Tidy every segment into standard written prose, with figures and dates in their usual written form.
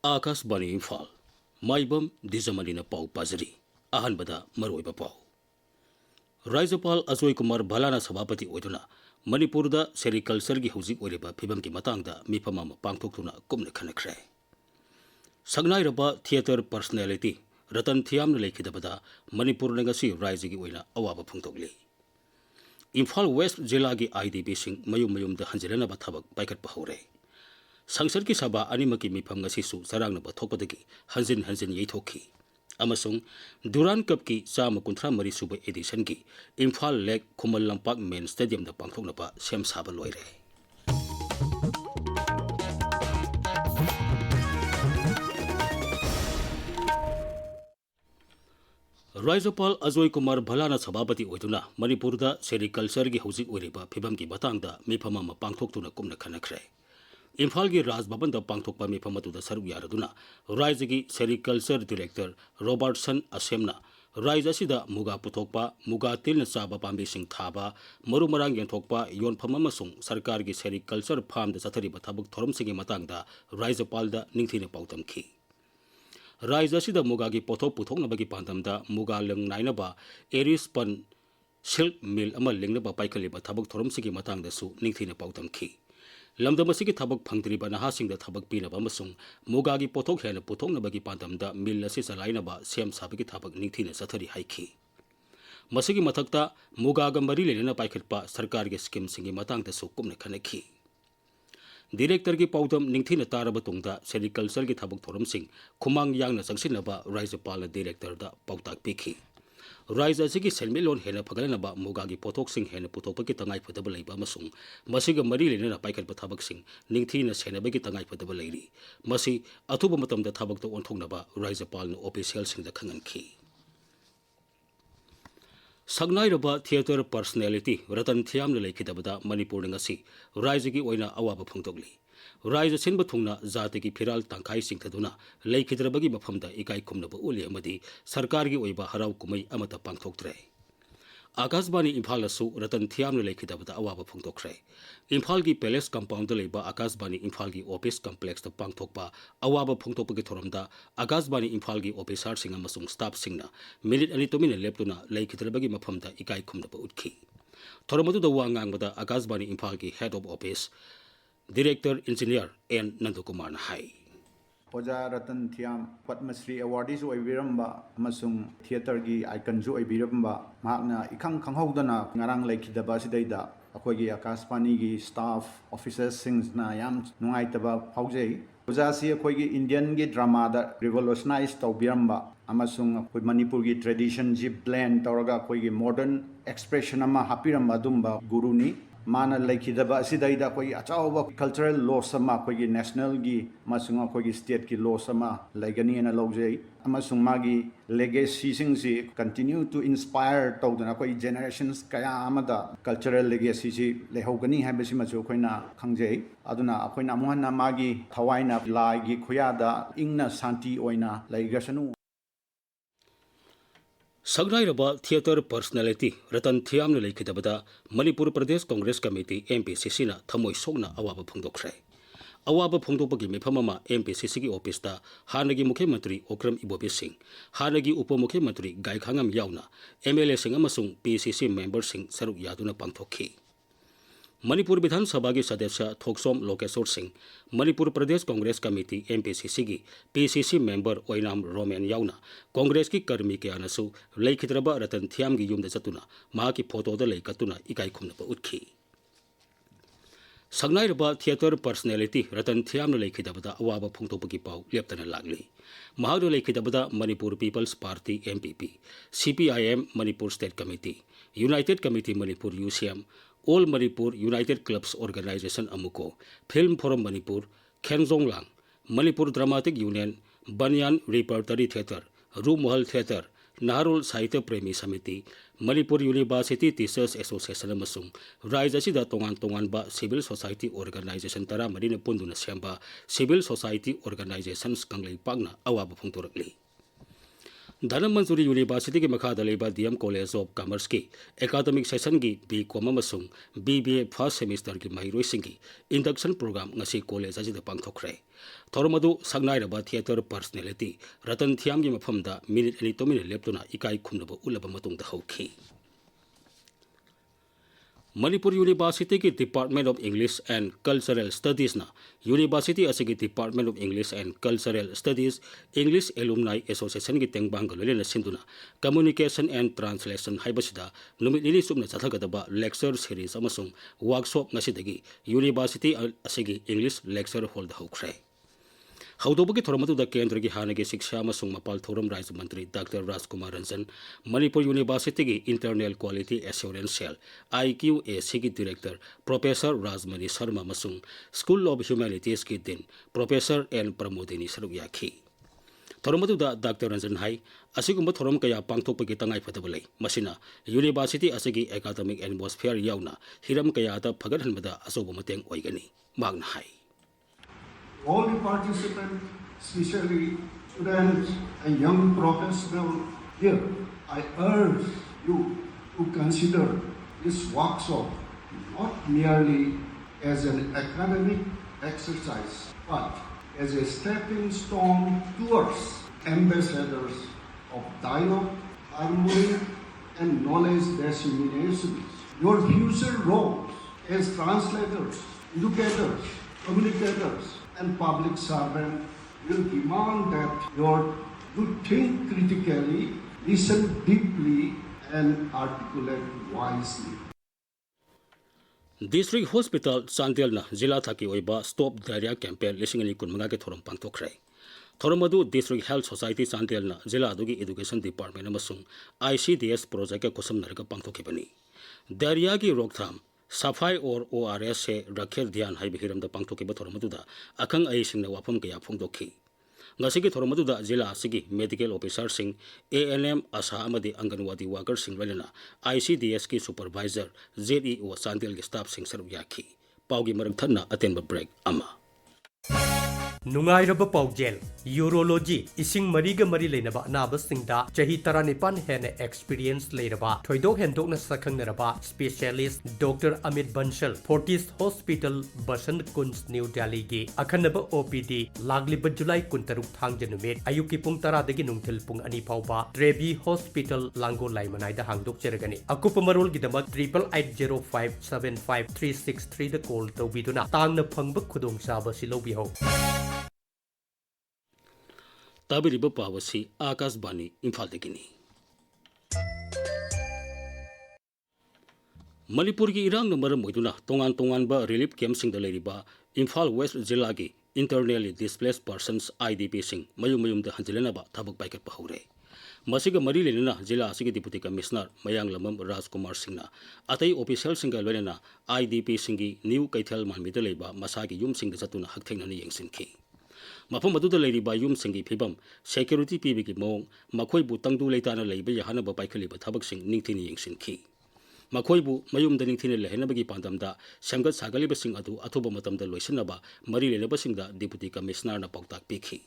Akashbani Imphal Maibam Dwijamani na pau pazari ahanbada maroiba pau Rajapal Ajoi Kumar Bhalana Sabhapati oiduna Manipurda sericulture gi hauzik oiriba phibam ki matangda mifam ama pangthoktuna kumna khanakre Sagnairaba theater personality Ratan Thiamna lekhidabada Manipur na ngasi raiji gi oina awaba phungtokli Imphal West Jilla gi IDP sing mayum da hanjelana ba thabak paikat pa hore Sangsar ki saba animaki mifam ngasi su sarangna ba thokpadagi hanjin yeithokhi amasung Duran Cup ki chama kunthra mari suba edition ki Imphal Lake Khumal Lampak Main Stadium da pangthokna ba sem saba loire Rajapal Ajoi Kumar Bhalana Sabhapati oiduna Manipurda sericulture gi hauzik oiriba phibam ki batangda mifam ama pangthoktuna kumna khanakre Imphal gi Raj Bhavan da pangthokpa mifam atu da saruk yaraduna Raija gi sericulture director Robertson Asemna Raija sida muga puthokpa muga tilna chaba pambi sing thaba maru marang yenthokpa yonpham amasung sarkar gi sericulture farm da chathariba thabuk thorom singi matangda Rajapal da ningthina pautamkhi Raija sida muga gi pothok puthokna bagi pandamda muga leng nainaba Eris Pan silk mill ama lingnaba paikaliba thabuk thorom singi matangda su ningthina pautamkhi Lamdamasiki tabak pangtriba nahasing da tabak pinaba amasung mugagi pothok hena puthokna bagi pandamda milla si salainaba sem sabagi tabak ningthina sathari haikhi masigi mathakta mugaga mari lenena paikhatpa sarkar ge scheme singi matangda su kumna khanakhi Director gi paudam ningthina taraba tungda sericulture gi thabak thorom sing khumang yangna changsinaba Rajapal director da pautak pikhi Raija sigi selmilon hena phagalnaba mugagi pothok sing hena puthokpaki tangai phadaba leiba amasung masiga mari lenena paikhat pathabak sing ningthina senabagi tangai phadaba leiri masi athuba matamda thabak to onthoknaba Rajapal no official sing da khangankhi Sagnairaba theater personality Ratan Thiamna lekhidabada Manipur ngasi Raija gi oina awaba phungtokli Raija sinba thungna jati gi phiral tangkai singthaduna leikhidrabagi mafamda ikai khumnaba uli amadi sarkar gi oiba harau kumai amata pangthoktre Akashbani Imphal asu Ratan Thiamna lekhidabada awaba phungtokre Imphal gi palace compound da leiba Akashbani Imphal gi office complex da pangthokpa awaba phungtokpagi thoramda Akashbani Imphal gi officer sing amasung staff singna minute ani tomina leptuna leikhidrabagi mafamda ikai khumnaba utkhi thoramadu da wangangbada Akashbani Imphal gi head of office Director Engineer N. Nandakumar Hai. Oja Ratan Thiam Padmasri Awardees Oibiramba Masung Theatre gi icon ju Oibiramba Magna Ikang Kanghodana Ngarang Laikidaba Sidaida Akogi Akashbani gi staff officers sings na yam nungaitaba Paujay Oja si Akogi Indian gi drama da revolutionize Taubiramba Amasung Akoi Manipur gi tradition ji blend Tauraga Akogi modern expression ama Hapiramba Dumba Guruni Mana laikidaba sidaida koi achawba cultural loss sama koi national gi masunga koi state ki loss sama laigani na logjai amasung magi legacy singsi continue to inspire tawdana koi generations kaya amada cultural legacy si lehogani habesi machu koina khangjai aduna akoina amuhanna magi thawaina lai gi khuyada ingna santi oina laigasanu Sagnairaba theater personality Ratan Thiamna lekhidabada Manipur Pradesh Congress Committee MPCC na thamoi sokna awaba phungdokre awaba phungdokpagi mifamama MPCC gi office da hanagi Mukhyamantri Okram Ibobi Singh hanagi Upamukhyamantri Gaikhangam yauna MLA sing amasung PCC member sing saruk yaduna pangthokhi Manipur Vidhan Sabha gi Sadesya Thoksom Lokeshwar Singh Manipur Pradesh Congress Committee MPCC gi PCC member Oinam Roman yauna Congress ki karmi ke anasu leikhidraba Ratan Thiam gi yumda chatuna mahaki photo da leikatuna ikai khumna ba utkhi Sagnairaba theater personality Ratan Thiamna leikhidabada awaba phungtokpagi pau leptana lagli mahado leikhidabada Manipur People's Party MPP CPIM Manipur State Committee United Committee Manipur UCM All Manipur United Clubs Organization Amuko Film Forum Manipur Khenjonglang Manipur Dramatic Union Banyan Repertory Theatre Rumahal Theatre Naharul Sahitya Premi Samiti Manipur University Teachers Association amasung Raija sida tongan ba civil society organization tara marina punduna semba civil society organizations kanglei pagna awaba phungtorakli Dhanamanturi University ki makha daleba DM College of Commerce ki academic session ki B.Com amasung BBA first semester ki mahiroi singi induction program ngasi college ajida pangthokre. Thormadu sagnairaba theater personality Ratan Thiam ki mafamda minute ani to minute leptuna ikai khumnaba ulaba matungda hauki. Manipur University ki Department of English and Cultural Studies na University asigi Department of English and Cultural Studies English Alumni Association ki tengbang galolena sinduna Communication and Translation haibasida numit nili sumna chathagadaba lecture series amasung workshop ngasidagi University asigi English lecture hall da hokre. Haudobagi Thormatu da Kendra ki Hanagi Siksha amasung Mapal Thoram Raj Mantri Dr. Rajkumar Ranjan Manipur University ki Internal Quality Assurance Cell IQAC ki Director Professor Rajmani Sharma amasung School of Humanities ki Dean Professor N Pramodini Sarugyakhi Thormatu da Dr. Ranjan hai asigumba thoram kaya pangthokpagi tangai phatabale masina University asigi academic atmosphere yauna hiram kaya da phagathanbada asoba mateng oigani magna hai. All the participants, especially students and young professionals here, I urge you to consider this workshop not merely as an academic exercise, but as a stepping stone towards ambassadors of dialogue, harmony, and knowledge dissemination. Your future roles as translators, educators, communicators, and public servant will demand that you think critically, listen deeply, and articulate wisely. District Hospital Sandel na Zila Thaki Oiba Stop Diarrhea Campaign Lisingani Kunmaga ke Thoram Pangtokre. Thoromadu District Health Society Sandel na Zila Adugi Education Department amasung ICDS project ke kusam narga pangtokibani. Diarrhea ki rocktham Safai or ORS se rakher dhyan hai bihiram da pangthokiba Thoromadu da akhang ai singna wafam kaya phongdokhi. Ngasigi Thoromadu da Zila asigi medical officer sing ANM asa amadi anganwadi worker sing walena ICDS ki supervisor ZEO Sandel ki staff sing sarugyakhi. Paugi marag thanna atenba break ama. Nungairaba Paugel, Urology, Ising Mariga Mari Lenaba, Nabasingda, Jahi Taranipan Hene Experience Leraba, Toido Hendokna Sakang Neraba, Specialist Dr. Amit Bansal, Fortis Hospital, Basant Kunz, New Delhi, Akanaba OPD, Lagliba July Kuntaruk Thangjanumit, Ayuki Pungtara de Ginungtil Pung Anipauba, Trebi Hospital, Lango Laimanai, the Hangdok Cheragani, Akupamarul Gidamak 8805753663 the call to Biduna, Tang the Pungba Kudung Saba Silobiho. Tabiriba Pawasi, Akas Bani, Imphal Degini. Manipur ki irang na maram moiduna tongan ba relief camp sing daleriba Imphal West Zilagi internally displaced persons IDP sing mayum da hanjilana ba thabak paikat pahure. Masiga mari lenina Zila asigi Deputy Commissioner Mayang Lamam Rajkumar Singna atai official singa lenina IDP singi new Kaithal manmida leba masagi yum sing da satuna hakthengna ni yengsinki. Mafam aduda leriba yum singi phibam security pibigi mong makhoi tangdu leitana leiba yahana ba paikhaliba thabak sing ningthini yengsinki. Makhoi mayum da ningthini lehena bagi pandamda samgat sagaliba sing adu athuba matamda loisinaba mari lenaba singda Deputy Commissioner na pautak pikhi.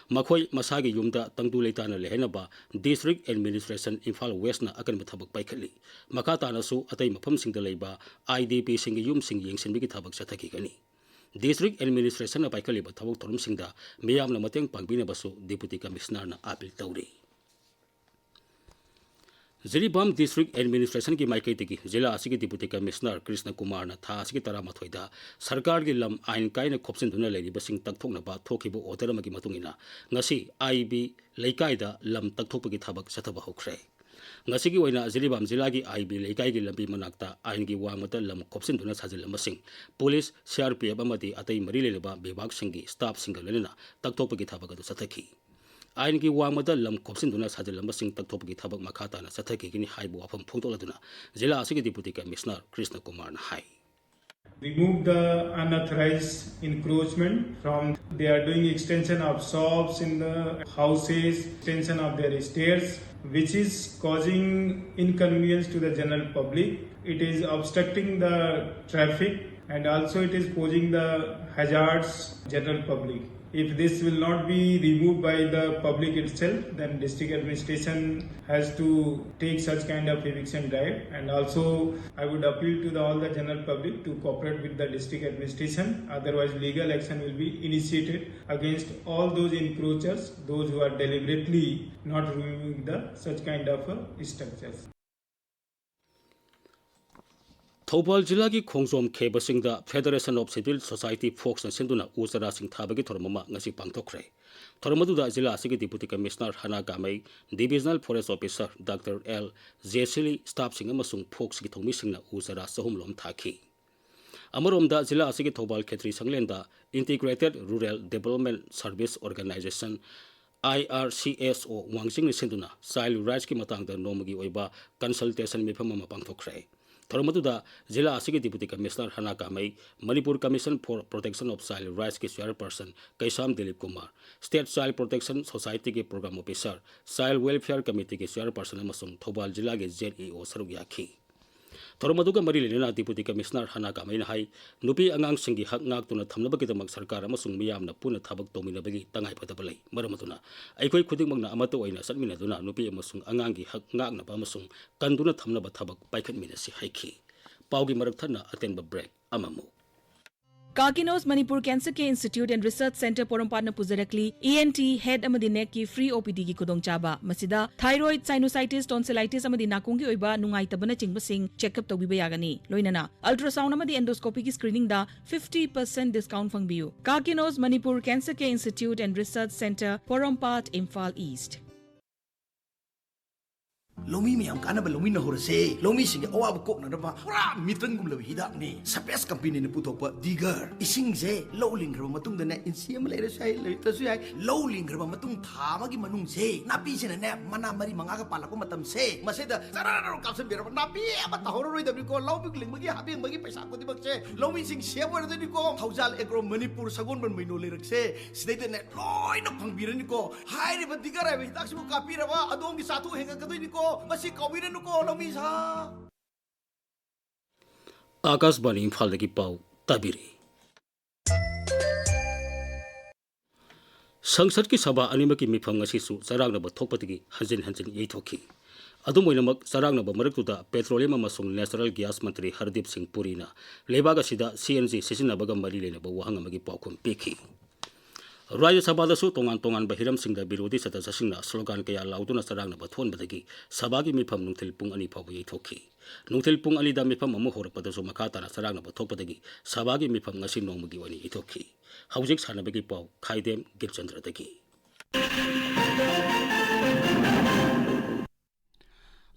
Makhoi masagi yumda tangdu leitana lehenaba District Administration Imphal West na akan mathabak paikhali. Makata na su atay mafam singda leiba IDP singi yum sing yengsinbigi thabak sathaki gani. District Administration na paikhali ba thabak thorum singda miyam na mateng pangbina basu Deputy Commissioner na apil tawri. Zilibam District Administration ki maikai tiki Zila asigi Deputy Commissioner Krishna Kumar na tha asigi tara mathoida sarkar gi lam ain kai na khopsin duna leiri basing takthok na ba thokibu order magi matungina ngasi IB leikai da lam takthok gi thabak sathaba hokre ngasi gi oina Zilibam Zila gi IB leikai gi lambi manakta ain gi wamata lam khopsin duna sajil masing police CRPF amadi atai mari leleba bebak singi staff single lena takthok gi thabak adu sathaki Ain ki wamada lam khopsin duna sajil lam sing takthop gi thabak makhata na sathaki gini haibu afam phongtoladuna Zila asigi Deputy Commissioner Krishna Kumar na hai. Remove the unauthorized encroachment from they are doing extension of shops in the houses, extension of their stairs, which is causing inconvenience to the general public. It is obstructing the traffic and also it is posing the hazards general public. If this will not be removed by the public itself, then district administration has to take such kind of eviction drive. And also, I would appeal to all the general public to cooperate with the district administration. Otherwise, legal action will be initiated against all those encroachers, those who are deliberately not removing such kind of structures. Thobal Jilla ki Khongsom Khebasingda Federation of Civil Society Folks and Sinduna Usara Sing Thabagi Tormama Ngasi Pangtokre. Tormaduda Jilla Sigi Deputy Commissioner Hana Gamay, Divisional Forest Officer Dr. L. Jesili Staff Sing Amasung Folks ki Thomisingna Usara Sahumlom Thaki. Amaromda Jilla Sigi Thobal Khetri Sanglenda Integrated Rural Development Service Organization IRCSO Wangsing Sinduna Child Rights ki Matangda Nomagi Oiba Consultation Mifamama Pangtokre. Tormaduda Jilla Asigi Deputy Commissioner Hana Kamai, Manipur Commission for Protection of Child Rights ki Chairperson Kaisam Dilip Kumar, State Child Protection Society ki Program Officer, Child Welfare Committee ki Chairperson amasung Thobal Jilla ki ZEO Sarugyaki. Tormaduga Marilina Deputy Commissioner Hana Kamai na hai nupi angang singi hak ngak tuna thamnaba kidamak sarkar amasung miyamna puna thabak tominabagi tangai patabalai maramatuna aikoi khudingmagna amato oina satminaduna nupi amasung angangi hak ngakna amasung kanduna thamnaba thabak paikhatminasi haiki paugi marakthana atenba break amamu Kakinos Manipur Cancer Care Institute and Research Center Porampatna Pujarakli ENT Head Amadi Neck ki free OPD ki Kudongchaba Masida Thyroid Sinusitis Tonsillitis Amadi Nakungi Oiba Nungaitabana Chingbasing Checkup Tawbiba Yagani Loinana Ultrasound Amadi Endoscopy ki Screening da 50% discount fangbiu Kakinos Manipur Cancer Care Institute and Research Center Porampat Imphal East Lomi miyam kanaba lomi na horse lomi singe awab kok na ba pura mitang gum labi hidak ni sapes company na putok pa digger ising je lowling graba matung da na insiam le sai le ta su ai lowling graba matung thama gi manung je napi se na ne mana mari manga ka pala ko matam se mase da sarara kapsen bira napi aba ta horo roi da ko lobi ling magi habing magi paisa ko dibak se lomi sing shewer da ni ko haujal agro manipur sagon ban maino le rakse sidai da ne loi na phangbira ni ko hai ri ba digger ai hidak su kapi ra ba adong gi satu henga ka ni ko Akasbani Imphal dagi pau tabiri. Sangsad ki sabha anima ki mifam ngasi su sarang na ba thokpatigi hanjin yeithoki. Adum oinamak sarang na ba maraktuda petroleum amasung natural gas mantri Hardip Singh Puri na lebaga sida CNG sisinabaga mari lena ba wahang amagi paukhum peki. Raya Sabada su tongan bahiram singda birodi sata sasingna slogan kaya lauduna sarang na bathon badagi sabagi mifam nungthil pung ani phabu yeithoki. Nungthil pung ani da mifam amu horapata su makata na sarang na bathok badagi sabagi mifam ngasi nongmagi wani yeithoki. Haujik sanabagi pau Khaidem Geetchandra dagi.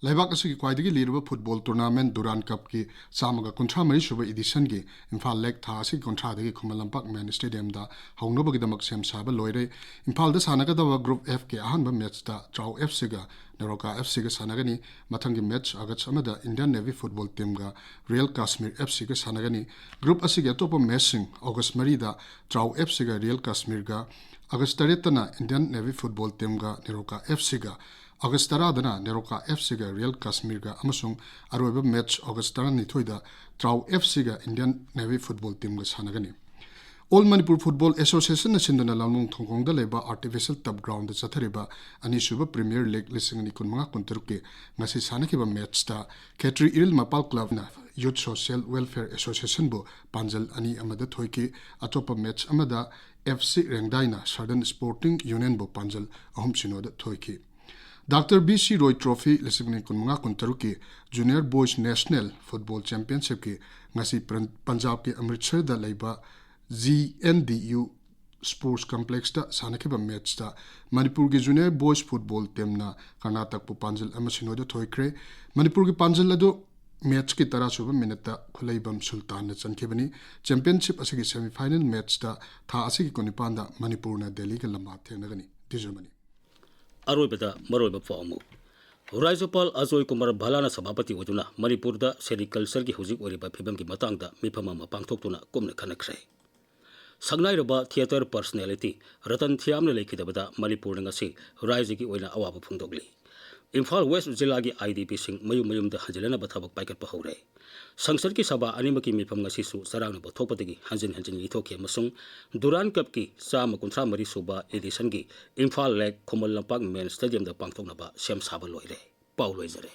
Laibak asigi kwaidagi liruba football tournament Duran Cup ki samaga kontra mari suba edition gi Imphal Lake tha asigi kontra dagi Khumalampak Main Stadium da haungnobagi damak sem saba loire Imphal da sanaga dawa Group F ke ahanba match da Trau FC ga Naroka FC ga sanagani mathangi match August amada Indian Navy football team ga Real Kashmir FC ga sanagani Group asigi atopa matching August mari da Trau FC ga Real Kashmir ga August taretana Indian Navy football team ga Naroka FC ga August taradana Naroka FC ga Real Kashmir ga amasung aroiba match August taran nithoida Trau FC ga Indian Navy football team ga sanagani All Manipur Football Association na sinduna lamung thongkong da leba artificial turf ground da chathariba ani suba Premier League lising ni kun mga kunturke ngasi sanakiba match ta Khetri Iril Mapal Club na Youth Social Welfare Association bo panjal ani amada thoiki atopa match amada FC Rengdaina Southern Sporting Union bo panjal ahum sinoda thoiki Dr. B.C. Roy Trophy lising kun mga kuntaruki Junior Boys National Football Championship ki ngasi Punjab ki Amritsar da leba GNDU Sports Complex da sanakiba match da Manipur ki Junior Boys Football team na Karnataka pu panjal amasino da thoikre Manipur ki panjal lado match ki tara suba minute da Khulaibam Sultan na chankibani championship asigi semi final match da tha asigi konipan da Manipur na Delhi ka lamba thenagani Dwijamani Aroibada maroiba faamu Rajapal Ajoy Kumar Bhalana Sabapati Oduna Manipur da sericulture ki hujik oriba phibam ki matang da mifama ma pangthoktuna kumna khanakre Sagnairaba theater personality Ratan Thiamna lekhidabada Manipur ngasi Raiji ki oina awaba phungdogli Imphal West जिला की IDP Singh Mayum हंजिलना थबक पाइकट हौरे संसद की सभा अनिमकी मिफम चरांग थोपदगी हंजिन लीथोखे दुरान cup की 153 सूबा addition की Imphal lake Khuman लंपाक main stadium पांथोकनबा same साबा लोइरे पाउ लोइजरे।